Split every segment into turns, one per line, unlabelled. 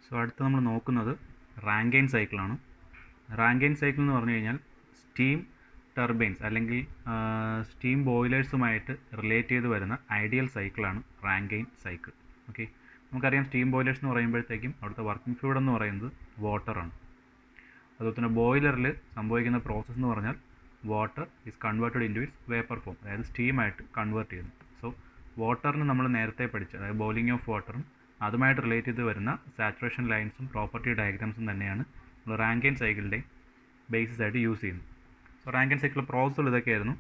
So അടുത്ത് നമ്മൾ നോക്കുന്നത് റാങ്കൈൻ സൈക്കിളാണ്. റാങ്കൈൻ സൈക്കിൾ എന്ന് പറഞ്ഞു കഴിഞ്ഞാൽ സ്റ്റീം ടർബൈൻസ് അല്ലെങ്കിൽ സ്റ്റീം ബോയിലേഴ്സുമായിട്ട് റിലേറ്റ് ചെയ്ത് വരുന്ന ഐഡിയൽ സൈക്കിളാണ് റാങ്കൈൻ സൈക്കിൾ. ഓക്കെ, നമുക്കറിയാം സ്റ്റീം ബോയിലേഴ്സ് എന്ന് പറയുമ്പോഴത്തേക്കും അവിടുത്തെ വർക്കിംഗ് ഫ്ലൂയിഡ് എന്ന് പറയുന്നത് വാട്ടറാണ്. അതുപോലെ തന്നെ ബോയിലറിൽ സംഭവിക്കുന്ന പ്രോസസ്സ് എന്ന് പറഞ്ഞാൽ water is converted into it's vapour form, അതായത് സ്റ്റീമായിട്ട് കൺവേർട്ട് ചെയ്യുന്നു. സോ വാട്ടറിന് നമ്മൾ നേരത്തെ പഠിച്ച അതായത് ബോയിലിംഗ് ഓഫ് വാട്ടറും അതുമായിട്ട് റിലേറ്റ് ചെയ്ത് വരുന്ന സാച്ചുറേഷൻ ലൈൻസും പ്രോപ്പർട്ടി ഡയഗ്രാംസും തന്നെയാണ് നമ്മൾ റാങ്കൈൻ സൈക്കിളിൻ്റെ ബേസിസ് ആയിട്ട് യൂസ് ചെയ്യുന്നത്. സോ റാങ്കൈൻ സൈക്കിൾ പ്രോസസ്സുകൾ ഇതൊക്കെയായിരുന്നു.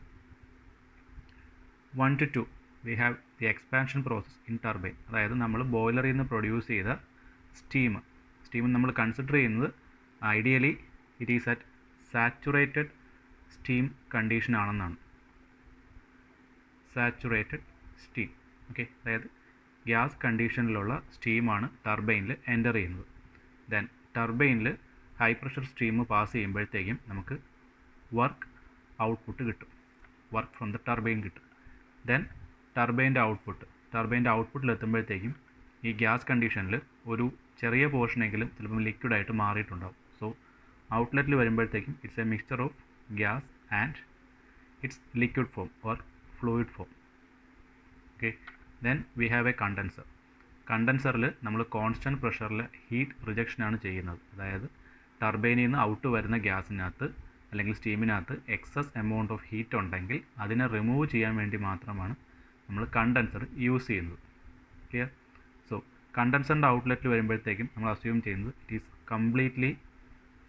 1 to 2 we have the expansion process in turbine, അതായത് നമ്മൾ ബോയിലറിൽ നിന്ന് പ്രൊഡ്യൂസ് ചെയ്ത സ്റ്റീം നമ്മൾ കൺസിഡർ ചെയ്യുന്നത് ideally it is at saturated steam condition ആണെന്നാണ്. സാച്ചുറേറ്റഡ് സ്റ്റീം, ഓക്കെ, അതായത് ഗ്യാസ് കണ്ടീഷനിലുള്ള സ്റ്റീമാണ് ടർബൈനിൽ എൻ്റർ ചെയ്യുന്നത്. ദെൻ ടർബൈനിൽ ഹൈ പ്രഷർ സ്റ്റീം പാസ് ചെയ്യുമ്പോഴത്തേക്കും നമുക്ക് വർക്ക് ഔട്ട്പുട്ട് കിട്ടും, വർക്ക് ഫ്രം ദ ടർബൈൻ കിട്ടും. ദെൻ ടർബൈൻ്റെ ഔട്ട്പുട്ടിൽ എത്തുമ്പോഴത്തേക്കും ഈ ഗ്യാസ് കണ്ടീഷനിൽ ഒരു ചെറിയ പോർഷനെങ്കിലും ചിലപ്പം ലിക്വിഡായിട്ട് മാറിയിട്ടുണ്ടാവും. സോ ഔട്ട്ലെറ്റിൽ വരുമ്പോഴത്തേക്കും it's a mixture of gas and it's liquid form or fluid form. Okay, then we have a കണ്ടൻസറിൽ നമ്മൾ കോൺസ്റ്റൻറ്റ് പ്രഷറിൽ ഹീറ്റ് റിജക്ഷനാണ് ചെയ്യുന്നത്. അതായത് ടർബൈനിൽ നിന്ന് ഔട്ട് വരുന്ന ഗ്യാസിനകത്ത് അല്ലെങ്കിൽ സ്റ്റീമിനകത്ത് എക്സസ് എമൗണ്ട് ഓഫ് ഹീറ്റ് ഉണ്ടെങ്കിൽ അതിനെ റിമൂവ് ചെയ്യാൻ വേണ്ടി മാത്രമാണ് നമ്മൾ കണ്ടൻസർ യൂസ് ചെയ്യുന്നത്. ക്ലിയർ? സോ കണ്ടൻസറിൻ്റെ ഔട്ട്ലെറ്റിൽ വരുമ്പോഴത്തേക്കും നമ്മൾ അസ്യൂം ചെയ്യുന്നത് ഇറ്റ് ഈസ് കംപ്ലീറ്റ്ലി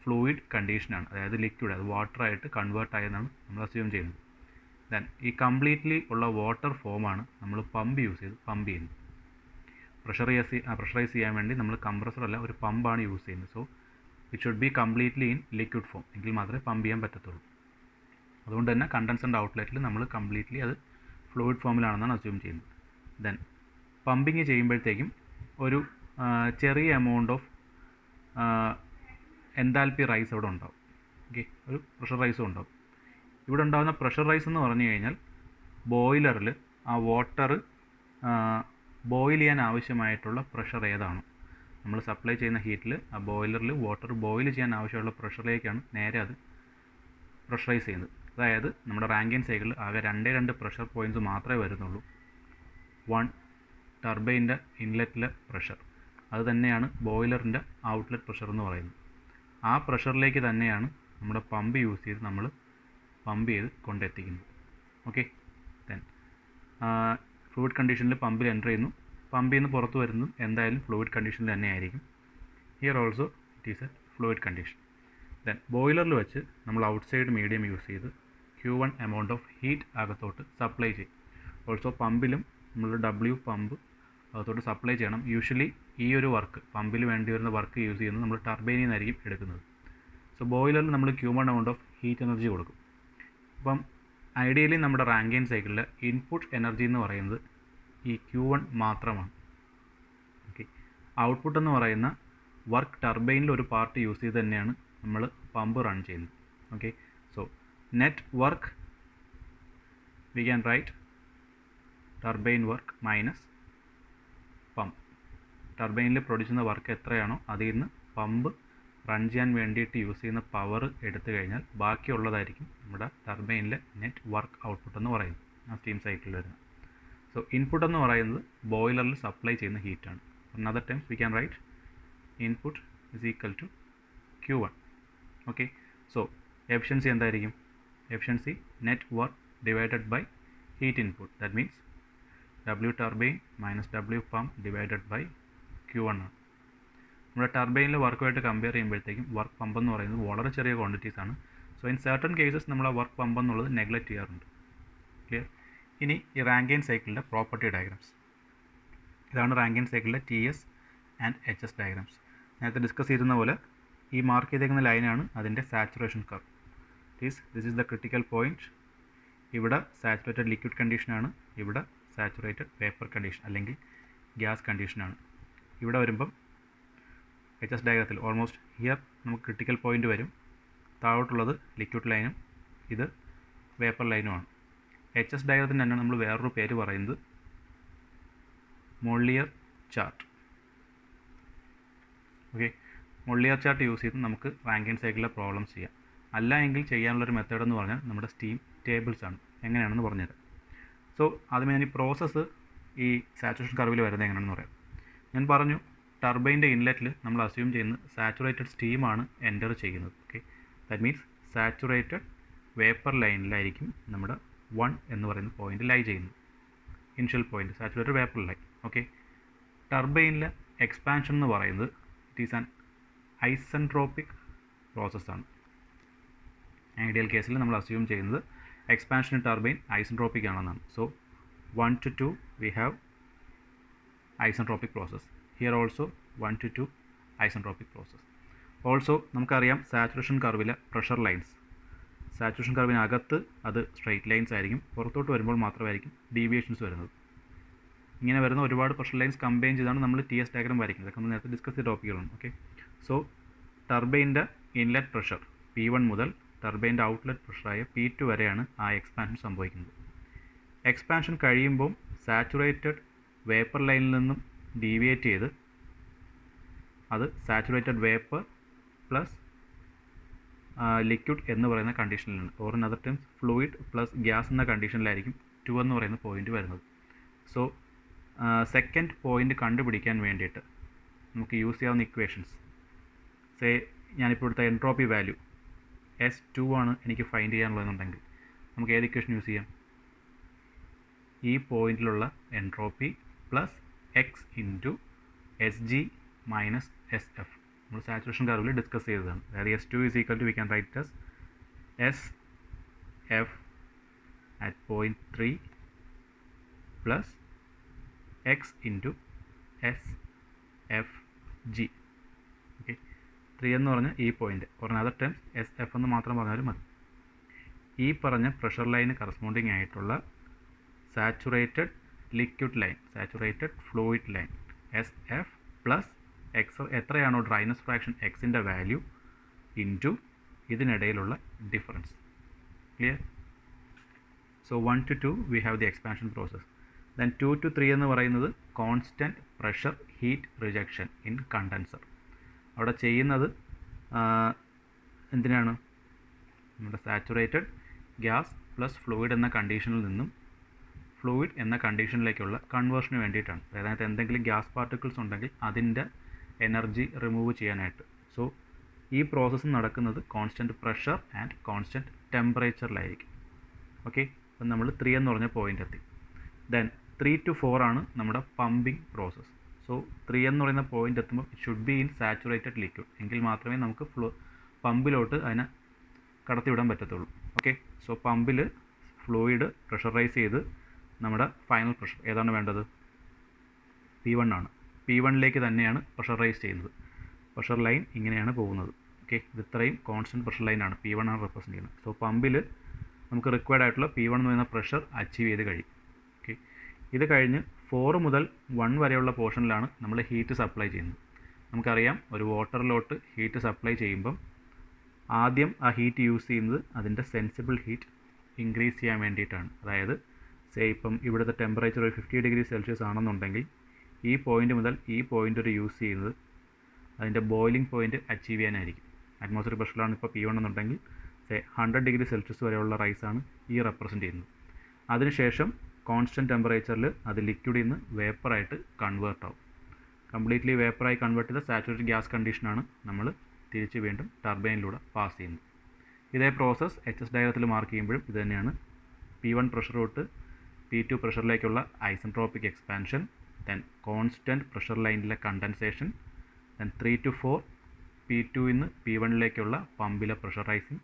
ഫ്ലൂയിഡ് കണ്ടീഷനാണ്, അതായത് ലിക്വിഡ്, അത് വാട്ടറായിട്ട് കൺവേർട്ട് ആയെന്നാണ് നമ്മൾ അസ്യൂം ചെയ്യുന്നത്. ദെൻ ഈ കംപ്ലീറ്റ്ലി ഉള്ള വാട്ടർ ഫോമാണ് നമ്മൾ പമ്പ് ചെയ്യുന്നത്. പ്രഷറൈസ് ചെയ്യാൻ വേണ്ടി നമ്മൾ കംപ്രസറല്ല, ഒരു പമ്പാണ് യൂസ് ചെയ്യുന്നത്. So it should be completely in liquid form, എങ്കിൽ മാത്രമേ പമ്പ് ചെയ്യാൻ പറ്റത്തുള്ളൂ. അതുകൊണ്ട് തന്നെ കണ്ടൻസറിൻ്റെ ഔട്ട്ലെറ്റിൽ നമ്മൾ കംപ്ലീറ്റ്ലി അത് ഫ്ലൂയിഡ് ഫോമിലാണെന്നാണ് അസ്യൂം ചെയ്യുന്നത്. ദെൻ പമ്പിങ് ചെയ്യുമ്പോഴത്തേക്കും ഒരു ചെറിയ എമൗണ്ട് ഓഫ് എൻതാൽപ്പി റൈസ് അവിടെ ഉണ്ടാവും. ഓക്കെ, ഒരു പ്രഷർ റൈസും ഉണ്ടാവും. ഇവിടെ ഉണ്ടാകുന്ന പ്രഷർ റൈസ് എന്ന് പറഞ്ഞു കഴിഞ്ഞാൽ ബോയിലറിൽ ആ വാട്ടർ ബോയിൽ ചെയ്യാൻ ആവശ്യമായിട്ടുള്ള പ്രഷർ ഏതാണ്, നമ്മൾ സപ്ലൈ ചെയ്യുന്ന ഹീറ്റിൽ ആ ബോയിലറിൽ വാട്ടർ ബോയിൽ ചെയ്യാൻ ആവശ്യമുള്ള പ്രഷറിലേക്കാണ് നേരെ അത് പ്രഷറൈസ് ചെയ്യുന്നത്. അതായത് നമ്മുടെ റാങ്കൈൻ സൈക്കിളിൽ ആകെ രണ്ട് പ്രഷർ പോയിൻറ്റ്സ് മാത്രമേ വരുന്നുള്ളൂ. 1 ടർബൈൻ്റെ ഇൻലെറ്റിലെ പ്രഷർ, അത് തന്നെയാണ് ബോയിലറിൻ്റെ ഔട്ട്ലെറ്റ് പ്രഷർ എന്ന് പറയുന്നത്. ആ പ്രഷറിലേക്ക് തന്നെയാണ് നമ്മുടെ പമ്പ് യൂസ് ചെയ്ത് നമ്മൾ പമ്പ് ചെയ്ത് കൊണ്ടെത്തിക്കുന്നത്. ഓക്കെ, ദെൻ ഫ്ലൂയിഡ് കണ്ടീഷനിൽ പമ്പിൽ എൻ്റർ ചെയ്യുന്നു, പമ്പിൽ നിന്ന് പുറത്ത് വരുന്നതും എന്തായാലും ഫ്ലൂയിഡ് കണ്ടീഷനിൽ തന്നെ ആയിരിക്കും. Here also it is a fluid condition. Then ബോയിലറിൽ വെച്ച് നമ്മൾ ഔട്ട്സൈഡ് മീഡിയം യൂസ് ചെയ്ത് Q1 എമൗണ്ട് ഓഫ് ഹീറ്റ് അകത്തോട്ട് സപ്ലൈ ചെയ്യും. ഓൾസോ പമ്പിലും നമ്മൾ W പമ്പ് അകത്തോട്ട് സപ്ലൈ ചെയ്യണം. യൂഷ്വലി ഈ ഒരു വർക്ക് പമ്പിൽ വേണ്ടി വരുന്ന വർക്ക് യൂസ് ചെയ്യുന്നത് നമ്മൾ ടർബൈനിൽ നിന്നായിരിക്കും എടുക്കുന്നത്. സോ ബോയിലറിൽ നമ്മൾ Q1 amount of heat energy കൊടുക്കും. അപ്പം ഐഡിയലി നമ്മുടെ റാങ്കൈൻ സൈക്കിളിൽ ഇൻപുട്ട് എനർജി എന്ന് പറയുന്നത് ഈ Q1 മാത്രമാണ്. ഓക്കെ, ഔട്ട്പുട്ട് എന്ന് പറയുന്ന വർക്ക് ടർബൈനിൽ ഒരു പാർട്ട് യൂസ് ചെയ്ത് തന്നെയാണ് നമ്മൾ പമ്പ് റൺ ചെയ്യുന്നത്. Okay, so net work V can right turbine work minus pump. ടർബൈനിൽ പ്രൊഡ്യൂസ് ചെയ്യുന്ന വർക്ക് എത്രയാണോ അതിൽ നിന്ന് പമ്പ് റൺ ചെയ്യാൻ വേണ്ടിയിട്ട് യൂസ് ചെയ്യുന്ന പവർ എടുത്തു കഴിഞ്ഞാൽ ബാക്കിയുള്ളതായിരിക്കും നമ്മുടെ ടർബൈനിലെ നെറ്റ് വർക്ക് ഔട്ട്പുട്ട് എന്ന് പറയുന്നത്, ആ സ്റ്റീം സൈക്കിളിൽ വരുന്നത്. സോ ഇൻപുട്ട് എന്ന് പറയുന്നത് ബോയിലറിൽ സപ്ലൈ ചെയ്യുന്ന ഹീറ്റാണ്. Another times we can write input is equal to Q1. Okay, so efficiency എന്തായിരിക്കും? Efficiency net work divided by heat input, that means W turbine minus W pump divided by Q1 ആണ്. നമ്മുടെ ടർബൈനിൽ വർക്കുമായിട്ട് compare ചെയ്യുമ്പോഴത്തേക്കും work pump എന്ന് പറയുന്നത് വളരെ ചെറിയ ക്വാണ്ടിറ്റീസ് ആണ്. സോ ഇൻ സർട്ടൺ കേസസ് നമ്മൾ ആ വർക്ക് പമ്പ് എന്നുള്ളത് നെഗ്ലക്റ്റ് ചെയ്യാറുണ്ട്. ക്ലിയർ? ഇനി ഈ റാങ്കൈൻ സൈക്കിളിൻ്റെ പ്രോപ്പർട്ടി ഡയഗ്രാംസ്, ഇതാണ് റാങ്കൈൻ സൈക്കിളിലെ TS ആൻഡ് HS ഡയഗ്രാംസ്. നേരത്തെ ഡിസ്കസ് ചെയ്തിരുന്ന പോലെ ഈ മാർക്ക് ചെയ്തേക്കുന്ന ലൈനാണ് അതിൻ്റെ saturation curve. This is the critical point. ഇവിടെ സാച്ചുറേറ്റഡ് ലിക്വിഡ് കണ്ടീഷനാണ്, ഇവിടെ സാച്ചുറേറ്റഡ് വേപ്പർ കണ്ടീഷൻ അല്ലെങ്കിൽ ഗ്യാസ് കണ്ടീഷനാണ്. ഇവിടെ വരുമ്പം HS ഡയഗ്രത്തിൽ ഓൾമോസ്റ്റ് ഹിയർ നമുക്ക് ക്രിട്ടിക്കൽ പോയിൻ്റ് വരും. താഴോട്ടുള്ളത് ലിക്വിഡ് ലൈനും ഇത് വേപ്പർ ലൈനുമാണ്. HS ഡയഗ്രത്തിന് തന്നെ നമ്മൾ വേറൊരു പേര് പറയുന്നത് Mollier chart. Okay, മൊള്ളിയർ chart use ചെയ്ത് നമുക്ക് റാങ്കിൻ സൈക്കിളിലെ പ്രോബ്ലംസ് ചെയ്യാം. അല്ല എങ്കിൽ ചെയ്യാനുള്ളൊരു മെത്തേഡ് എന്ന് പറഞ്ഞാൽ നമ്മുടെ സ്റ്റീം ടേബിൾസ് ആണ്. എങ്ങനെയാണെന്ന് പറഞ്ഞുതരാം. സോ ആദ്യമേ ഞാൻ ഈ പ്രോസസ്സ് ഈ സാച്ചുറേഷൻ കർവിൽ വരുന്നത് എങ്ങനെയാണെന്ന് പറയാം. ഞാൻ പറഞ്ഞു ടർബൈൻ്റെ ഇൻലെറ്റിൽ നമ്മൾ അസ്യൂം ചെയ്യുന്നത് സാച്ചുറേറ്റഡ് സ്റ്റീമാണ് എൻ്റർ ചെയ്യുന്നത്. Okay, that means saturated vapour ലൈനിലായിരിക്കും നമ്മുടെ 1 എന്ന് പറയുന്ന പോയിന്റ് ലൈ ചെയ്യുന്നത്. Initial point saturated vapour line. Okay, ടർബൈനിലെ എക്സ്പാൻഷൻ എന്ന് പറയുന്നത് ഇറ്റ് ഈസ് ആൻ ഐസെൻട്രോപ്പിക് പ്രോസസ്സാണ്. ഐഡിയൽ കേസിൽ നമ്മൾ അസ്യൂം ചെയ്യുന്നത് എക്സ്പാൻഷൻ ഇൻ ടർബൈൻ ഐസെൻട്രോപ്പിക് ആണെന്നാണ്. So 1 to 2 we have isentropic process. Here also 1 to 2 isentropic process. Also നമുക്കറിയാം സാച്ചുറേഷൻ കർവിലെ പ്രഷർ ലൈൻസ്, സാച്ചുറേഷൻ കർവിനകത്ത് അത് സ്ട്രെയിറ്റ് ലൈൻസ് ആയിരിക്കും, പുറത്തോട്ട് വരുമ്പോൾ മാത്രമായിരിക്കും ഡീവിയേഷൻസ് വരുന്നത്. ഇങ്ങനെ വരുന്ന ഒരുപാട് പ്രഷർ ലൈൻസ് കമ്പൈൻ ചെയ്താണ് നമ്മൾ ടി എസ് ഡയഗ്രം വരയ്ക്കുന്നത്. നമ്മൾ നേരത്തെ ഡിസ്കസ് ചെയ്ത ടോപ്പിക്കുകളാണ്. ഓക്കെ, സോ ടർബൈൻ്റെ ഇൻലെറ്റ് പ്രഷർ P1 മുതൽ ടർബൈൻ്റെ ഔട്ട്ലെറ്റ് പ്രഷറായ P2 വരെയാണ് ആ എക്സ്പാൻഷൻ സംഭവിക്കുന്നത്. എക്സ്പാൻഷൻ കഴിയുമ്പോൾ സാച്ചുറേറ്റഡ് വേപ്പർ ലൈനിൽ നിന്നും ഡീവിയേറ്റ് ചെയ്ത് അത് സാച്ചുറേറ്റഡ് വേപ്പർ പ്ലസ് ലിക്വിഡ് എന്ന് പറയുന്ന കണ്ടീഷനിലാണ്, or in other times fluid plus gas എന്ന കണ്ടീഷനിലായിരിക്കും 2 എന്ന് പറയുന്ന പോയിന്റ് വരുന്നത്. സോ സെക്കൻഡ് പോയിന്റ് കണ്ടുപിടിക്കാൻ വേണ്ടിയിട്ട് നമുക്ക് യൂസ് ചെയ്യാവുന്ന ഇക്വേഷൻസ്, സേ ഞാനിപ്പോൾ ഇവിടുത്തെ എൻട്രോപ്പി വാല്യൂ S2 ആണ് എനിക്ക് ഫൈൻഡ് ചെയ്യാനുള്ളതെന്നുണ്ടെങ്കിൽ നമുക്ക് ഏത് ഇക്വേഷൻ യൂസ് ചെയ്യാം? ഈ പോയിന്റിലുള്ള entropy plus x into SG minus SF നമ്മൾ സാച്ചുറേഷൻ കർവിൽ ഡിസ്കസ് ചെയ്തതാണ്. അതായത് S2 is equal to we can write as SF at point 3 plus x into SFG. Okay, 3 എന്ന് പറഞ്ഞാൽ ഈ point, or other times SF എന്ന് മാത്രം പറഞ്ഞാലും മതി. ഈ പറഞ്ഞ പ്രഷർ ലൈന് കറസ്പോണ്ടിങ് ആയിട്ടുള്ള saturated liquid line, saturated fluid line SF plus x എത്രയാണോ ഡ്രൈനസ് ഫ്രാക്ഷൻ എക്സിൻ്റെ value into ഇതിനിടയിലുള്ള difference. Clear? So 1 to 2 we have the expansion process. Then 2 to 3 എന്ന് പറയുന്നത് constant pressure heat rejection in condenser. അവിടെ ചെയ്യുന്നത് എന്തിനാണ്? നമ്മുടെ saturated gas plus fluid എന്ന കണ്ടീഷനിൽ നിന്നും ഫ്ലൂയിഡ് എന്ന കണ്ടീഷനിലേക്കുള്ള കൺവേർഷന് വേണ്ടിയിട്ടാണ്. അതായത് എന്തെങ്കിലും ഗ്യാസ് പാർട്ടിക്കിൾസ് ഉണ്ടെങ്കിൽ അതിൻ്റെ എനർജി റിമൂവ് ചെയ്യാനായിട്ട്. സോ ഈ പ്രോസസ്സ് നടക്കുന്നത് കോൺസ്റ്റൻറ്റ് പ്രഷർ ആൻഡ് കോൺസ്റ്റൻറ്റ് ടെമ്പറേച്ചറിലായിരിക്കും. ഓക്കെ, അപ്പം നമ്മൾ 3 എന്ന് പറഞ്ഞ പോയിന്റ് എത്തി. ദെൻ 3 to 4 ആണ് നമ്മുടെ പമ്പിങ് പ്രോസസ്സ്. സോ 3 എന്ന് പറയുന്ന പോയിന്റ് എത്തുമ്പോൾ it should be in saturated liquid, എങ്കിൽ മാത്രമേ നമുക്ക് പമ്പിലോട്ട് അതിനെ കടത്തിവിടാൻ പറ്റത്തുള്ളൂ. ഓക്കെ, സോ പമ്പിൽ ഫ്ലൂയിഡ് പ്രഷറൈസ് ചെയ്ത് നമ്മുടെ ഫൈനൽ പ്രഷർ ഏതാണ് വേണ്ടത്? P1 ആണ്. P1ലേക്ക് തന്നെയാണ് പ്രഷറൈസ് ചെയ്യുന്നത്. പ്രഷർ ലൈൻ ഇങ്ങനെയാണ് പോകുന്നത്. ഓക്കെ, ഇത് ഇത്രയും കോൺസ്റ്റൻറ്റ് പ്രഷർ ലൈനാണ്, P1 ആണ് റെപ്രസെൻറ്റ് ചെയ്യുന്നത്. സോ പമ്പിൽ നമുക്ക് റിക്വയർഡ് ആയിട്ടുള്ള P1 എന്ന് പറയുന്ന പ്രഷർ അച്ചീവ് ചെയ്ത് കഴിയും. ഓക്കെ, ഇത് കഴിഞ്ഞ് 4 മുതൽ 1 വരെയുള്ള പോർഷനിലാണ് നമ്മൾ ഹീറ്റ് സപ്ലൈ ചെയ്യുന്നത്. നമുക്കറിയാം ഒരു വാട്ടറിലോട്ട് ഹീറ്റ് സപ്ലൈ ചെയ്യുമ്പം ആദ്യം ആ ഹീറ്റ് യൂസ് ചെയ്യുന്നത് അതിൻ്റെ സെൻസിബിൾ ഹീറ്റ് ഇൻക്രീസ് ചെയ്യാൻ വേണ്ടിയിട്ടാണ്. അതായത് സേ ഇപ്പം ഇവിടുത്തെ ടെമ്പറേച്ചർ ഒരു 50 ഡിഗ്രി സെൽഷ്യസ് ആണെന്നുണ്ടെങ്കിൽ ഈ പോയിന്റ് മുതൽ ഈ പോയിന്റ് വരെ യൂസ് ചെയ്യുന്നത് അതിൻ്റെ ബോയിലിംഗ് പോയിന്റ് അച്ചീവ് ചെയ്യാനായിരിക്കും. അറ്റ്മോസ്ഫിയർ പ്രഷറിലാണ് ഇപ്പോൾ P1 എന്നുണ്ടെങ്കിൽ സേ 100 ഡിഗ്രി സെൽഷ്യസ് വരെയുള്ള റൈസാണ് ഈ റെപ്രസെൻറ്റ് ചെയ്യുന്നത്. അതിനുശേഷം കോൺസ്റ്റൻറ്റ് ടെമ്പറേച്ചറിൽ അത് ലിക്വിഡിൽ നിന്ന് വേപ്പറായിട്ട് കൺവേർട്ട് ആവും. കംപ്ലീറ്റ്ലി വേപ്പറായി കൺവേർട്ട് ചെയ്ത സാച്ചുറേറ്റഡ് ഗ്യാസ് കണ്ടീഷനാണ് നമ്മൾ തിരിച്ച് വീണ്ടും ടർബൈനിലൂടെ പാസ് ചെയ്യുന്നത്. ഇതേ പ്രോസസ്സ് HS ഡയഗ്രത്തിൽ മാർക്ക് ചെയ്യുമ്പോഴും ഇത് തന്നെയാണ്. P1 പ്രഷർ തൊട്ട് P2 പ്രഷറിലേക്കുള്ള isentropic expansion, then constant pressure ലൈനിലെ കണ്ടൻസേഷൻ, ദെൻ 3 to 4 P2 നിന്ന് P1ലേക്കുള്ള പമ്പിലെ പ്രഷറൈസിങ്,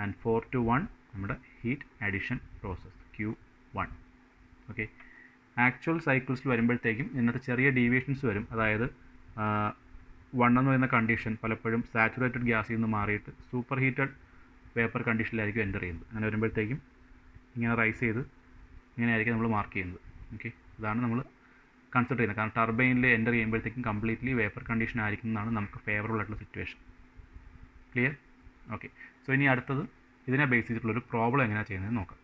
ആൻഡ് 4 to 1 നമ്മുടെ heat addition process Q1. Okay, actual സൈക്കിൾസിൽ വരുമ്പോഴത്തേക്കും ഇന്നത്തെ ചെറിയ ഡീവിയേഷൻസ് വരും. അതായത് 1 എന്ന് പറയുന്ന കണ്ടീഷൻ പലപ്പോഴും സാച്ചുറേറ്റഡ് ഗ്യാസിൽ നിന്ന് മാറിയിട്ട് സൂപ്പർ ഹീറ്റഡ് വേപ്പർ കണ്ടീഷനിലായിരിക്കും എൻ്റർ ചെയ്യുന്നത്. അങ്ങനെ വരുമ്പോഴത്തേക്കും ഇങ്ങനെ റൈസ് ചെയ്ത് ഇങ്ങനെയായിരിക്കും നമ്മൾ മാർക്ക് ചെയ്യുന്നത്. ഓക്കെ, ഇതാണ് നമ്മൾ കൺസിഡർ ചെയ്യുന്നത്. കാരണം ടർബൈനിൽ എൻ്റർ ചെയ്യുമ്പോഴത്തേക്കും കംപ്ലീറ്റ്ലി വേപ്പർ കണ്ടീഷൻ ആയിരിക്കും എന്നാണ് നമുക്ക് ഫേവറബിൾ ആയിട്ടുള്ള സിറ്റുവേഷൻ. ക്ലിയർ? ഓക്കെ, സോ ഇനി അടുത്തത് ഇതിനെ ബേസ് ചെയ്തിട്ടുള്ളൊരു പ്രോബ്ലം എങ്ങനെയാണ് ചെയ്യുന്നത് നോക്കാം.